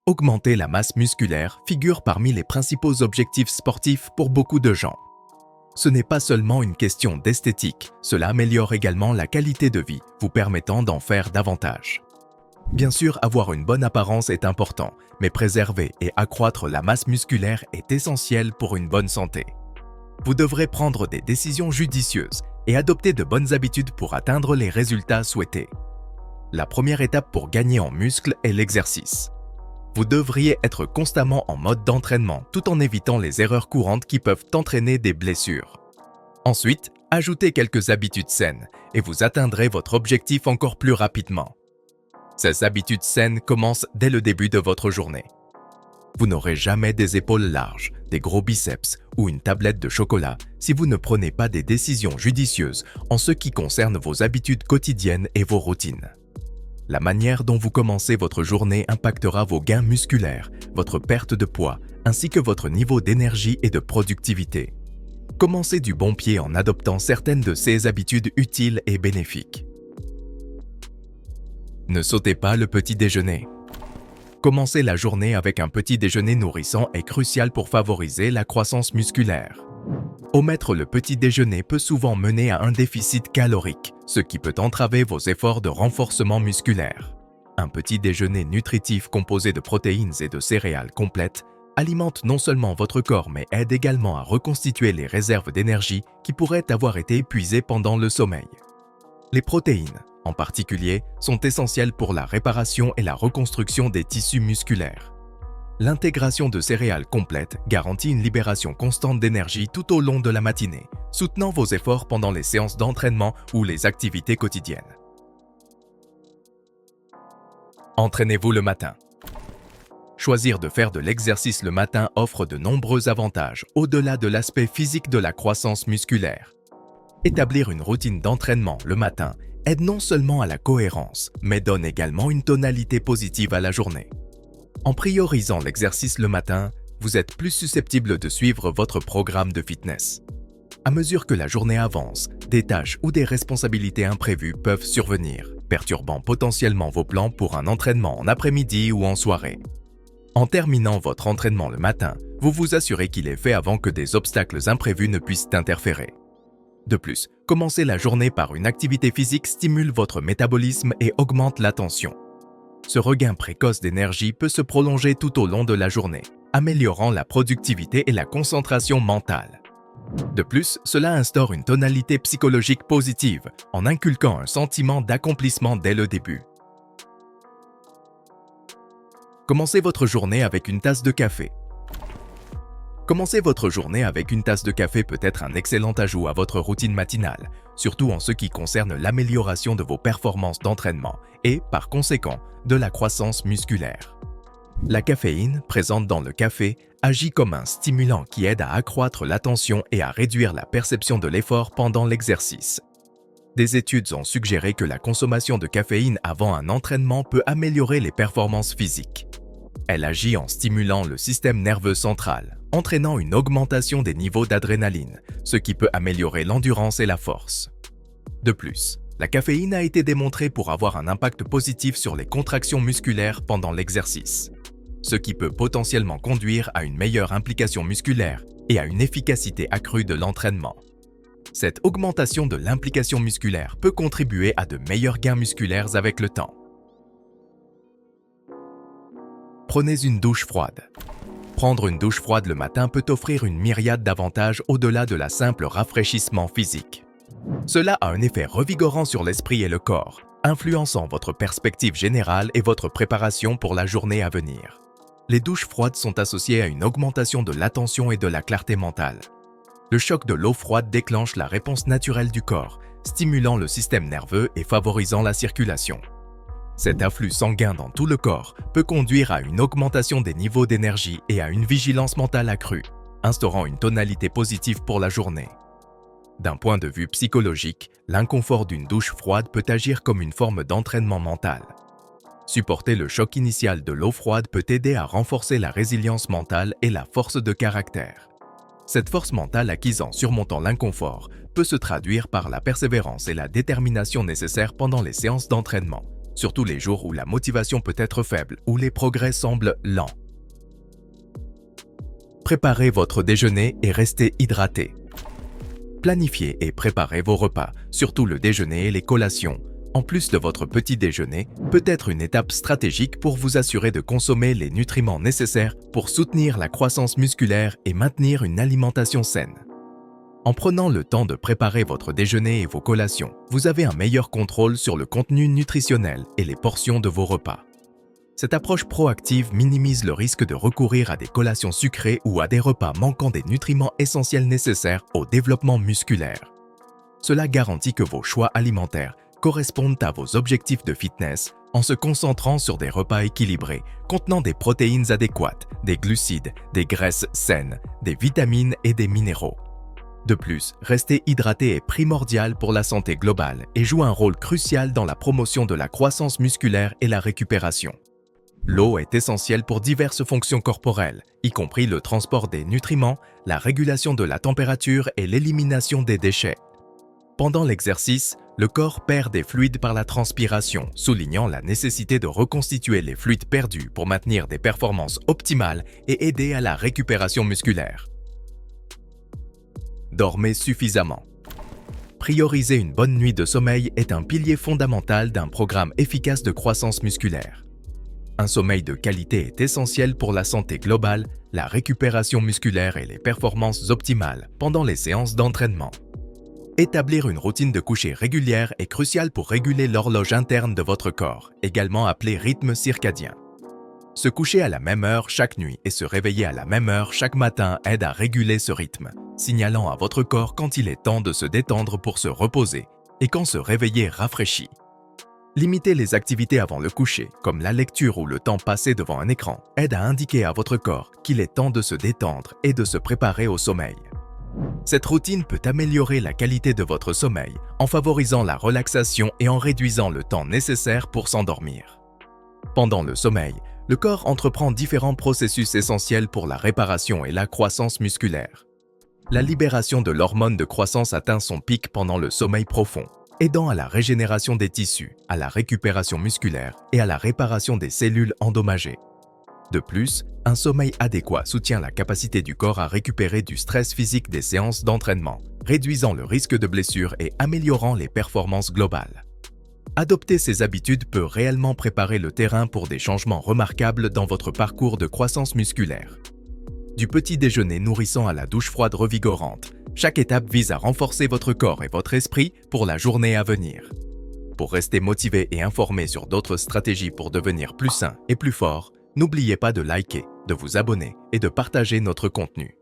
Augmenter la masse musculaire figure parmi les principaux objectifs sportifs pour beaucoup de gens. Ce n'est pas seulement une question d'esthétique, cela améliore également la qualité de vie, vous permettant d'en faire davantage. Bien sûr, avoir une bonne apparence est important, mais préserver et accroître la masse musculaire est essentiel pour une bonne santé. Vous devrez prendre des décisions judicieuses et adopter de bonnes habitudes pour atteindre les résultats souhaités. La première étape pour gagner en muscles est l'exercice. Vous devriez être constamment en mode d'entraînement tout en évitant les erreurs courantes qui peuvent entraîner des blessures. Ensuite, ajoutez quelques habitudes saines et vous atteindrez votre objectif encore plus rapidement. Ces habitudes saines commencent dès le début de votre journée. Vous n'aurez jamais des épaules larges, des gros biceps ou une tablette de chocolat si vous ne prenez pas des décisions judicieuses en ce qui concerne vos habitudes quotidiennes et vos routines. La manière dont vous commencez votre journée impactera vos gains musculaires, votre perte de poids, ainsi que votre niveau d'énergie et de productivité. Commencez du bon pied en adoptant certaines de ces habitudes utiles et bénéfiques. Ne sautez pas le petit déjeuner. Commencer la journée avec un petit déjeuner nourrissant est crucial pour favoriser la croissance musculaire. Omettre le petit déjeuner peut souvent mener à un déficit calorique, ce qui peut entraver vos efforts de renforcement musculaire. Un petit déjeuner nutritif composé de protéines et de céréales complètes alimente non seulement votre corps mais aide également à reconstituer les réserves d'énergie qui pourraient avoir été épuisées pendant le sommeil. Les protéines, en particulier, sont essentielles pour la réparation et la reconstruction des tissus musculaires. L'intégration de céréales complètes garantit une libération constante d'énergie tout au long de la matinée, soutenant vos efforts pendant les séances d'entraînement ou les activités quotidiennes. Entraînez-vous le matin. Choisir de faire de l'exercice le matin offre de nombreux avantages au-delà de l'aspect physique de la croissance musculaire. Établir une routine d'entraînement le matin aide non seulement à la cohérence, mais donne également une tonalité positive à la journée. En priorisant l'exercice le matin, vous êtes plus susceptible de suivre votre programme de fitness. À mesure que la journée avance, des tâches ou des responsabilités imprévues peuvent survenir, perturbant potentiellement vos plans pour un entraînement en après-midi ou en soirée. En terminant votre entraînement le matin, vous vous assurez qu'il est fait avant que des obstacles imprévus ne puissent interférer. De plus, commencer la journée par une activité physique stimule votre métabolisme et augmente la tension. Ce regain précoce d'énergie peut se prolonger tout au long de la journée, améliorant la productivité et la concentration mentale. De plus, cela instaure une tonalité psychologique positive en inculquant un sentiment d'accomplissement dès le début. Commencez votre journée avec une tasse de café. Commencer votre journée avec une tasse de café peut être un excellent ajout à votre routine matinale, surtout en ce qui concerne l'amélioration de vos performances d'entraînement et, par conséquent, de la croissance musculaire. La caféine, présente dans le café, agit comme un stimulant qui aide à accroître l'attention et à réduire la perception de l'effort pendant l'exercice. Des études ont suggéré que la consommation de caféine avant un entraînement peut améliorer les performances physiques. Elle agit en stimulant le système nerveux central, entraînant une augmentation des niveaux d'adrénaline, ce qui peut améliorer l'endurance et la force. De plus, la caféine a été démontrée pour avoir un impact positif sur les contractions musculaires pendant l'exercice, ce qui peut potentiellement conduire à une meilleure implication musculaire et à une efficacité accrue de l'entraînement. Cette augmentation de l'implication musculaire peut contribuer à de meilleurs gains musculaires avec le temps. Prenez une douche froide. Prendre une douche froide le matin peut offrir une myriade d'avantages au-delà de la simple rafraîchissement physique. Cela a un effet revigorant sur l'esprit et le corps, influençant votre perspective générale et votre préparation pour la journée à venir. Les douches froides sont associées à une augmentation de l'attention et de la clarté mentale. Le choc de l'eau froide déclenche la réponse naturelle du corps, stimulant le système nerveux et favorisant la circulation. Cet afflux sanguin dans tout le corps peut conduire à une augmentation des niveaux d'énergie et à une vigilance mentale accrue, instaurant une tonalité positive pour la journée. D'un point de vue psychologique, l'inconfort d'une douche froide peut agir comme une forme d'entraînement mental. Supporter le choc initial de l'eau froide peut aider à renforcer la résilience mentale et la force de caractère. Cette force mentale acquise en surmontant l'inconfort peut se traduire par la persévérance et la détermination nécessaires pendant les séances d'entraînement, surtout les jours où la motivation peut être faible ou les progrès semblent lents. Préparez votre déjeuner et restez hydraté. Planifiez et préparez vos repas, surtout le déjeuner et les collations. En plus de votre petit déjeuner, peut être une étape stratégique pour vous assurer de consommer les nutriments nécessaires pour soutenir la croissance musculaire et maintenir une alimentation saine. En prenant le temps de préparer votre déjeuner et vos collations, vous avez un meilleur contrôle sur le contenu nutritionnel et les portions de vos repas. Cette approche proactive minimise le risque de recourir à des collations sucrées ou à des repas manquant des nutriments essentiels nécessaires au développement musculaire. Cela garantit que vos choix alimentaires correspondent à vos objectifs de fitness en se concentrant sur des repas équilibrés contenant des protéines adéquates, des glucides, des graisses saines, des vitamines et des minéraux. De plus, rester hydraté est primordial pour la santé globale et joue un rôle crucial dans la promotion de la croissance musculaire et la récupération. L'eau est essentielle pour diverses fonctions corporelles, y compris le transport des nutriments, la régulation de la température et l'élimination des déchets. Pendant l'exercice, le corps perd des fluides par la transpiration, soulignant la nécessité de reconstituer les fluides perdus pour maintenir des performances optimales et aider à la récupération musculaire. Dormez suffisamment. Prioriser une bonne nuit de sommeil est un pilier fondamental d'un programme efficace de croissance musculaire. Un sommeil de qualité est essentiel pour la santé globale, la récupération musculaire et les performances optimales pendant les séances d'entraînement. Établir une routine de coucher régulière est crucial pour réguler l'horloge interne de votre corps, également appelée rythme circadien. Se coucher à la même heure chaque nuit et se réveiller à la même heure chaque matin aide à réguler ce rythme, signalant à votre corps quand il est temps de se détendre pour se reposer et quand se réveiller rafraîchi. Limiter les activités avant le coucher, comme la lecture ou le temps passé devant un écran, aide à indiquer à votre corps qu'il est temps de se détendre et de se préparer au sommeil. Cette routine peut améliorer la qualité de votre sommeil en favorisant la relaxation et en réduisant le temps nécessaire pour s'endormir. Pendant le sommeil, le corps entreprend différents processus essentiels pour la réparation et la croissance musculaire. La libération de l'hormone de croissance atteint son pic pendant le sommeil profond, aidant à la régénération des tissus, à la récupération musculaire et à la réparation des cellules endommagées. De plus, un sommeil adéquat soutient la capacité du corps à récupérer du stress physique des séances d'entraînement, réduisant le risque de blessure et améliorant les performances globales. Adopter ces habitudes peut réellement préparer le terrain pour des changements remarquables dans votre parcours de croissance musculaire. Du petit déjeuner nourrissant à la douche froide revigorante, chaque étape vise à renforcer votre corps et votre esprit pour la journée à venir. Pour rester motivé et informé sur d'autres stratégies pour devenir plus sain et plus fort, n'oubliez pas de liker, de vous abonner et de partager notre contenu.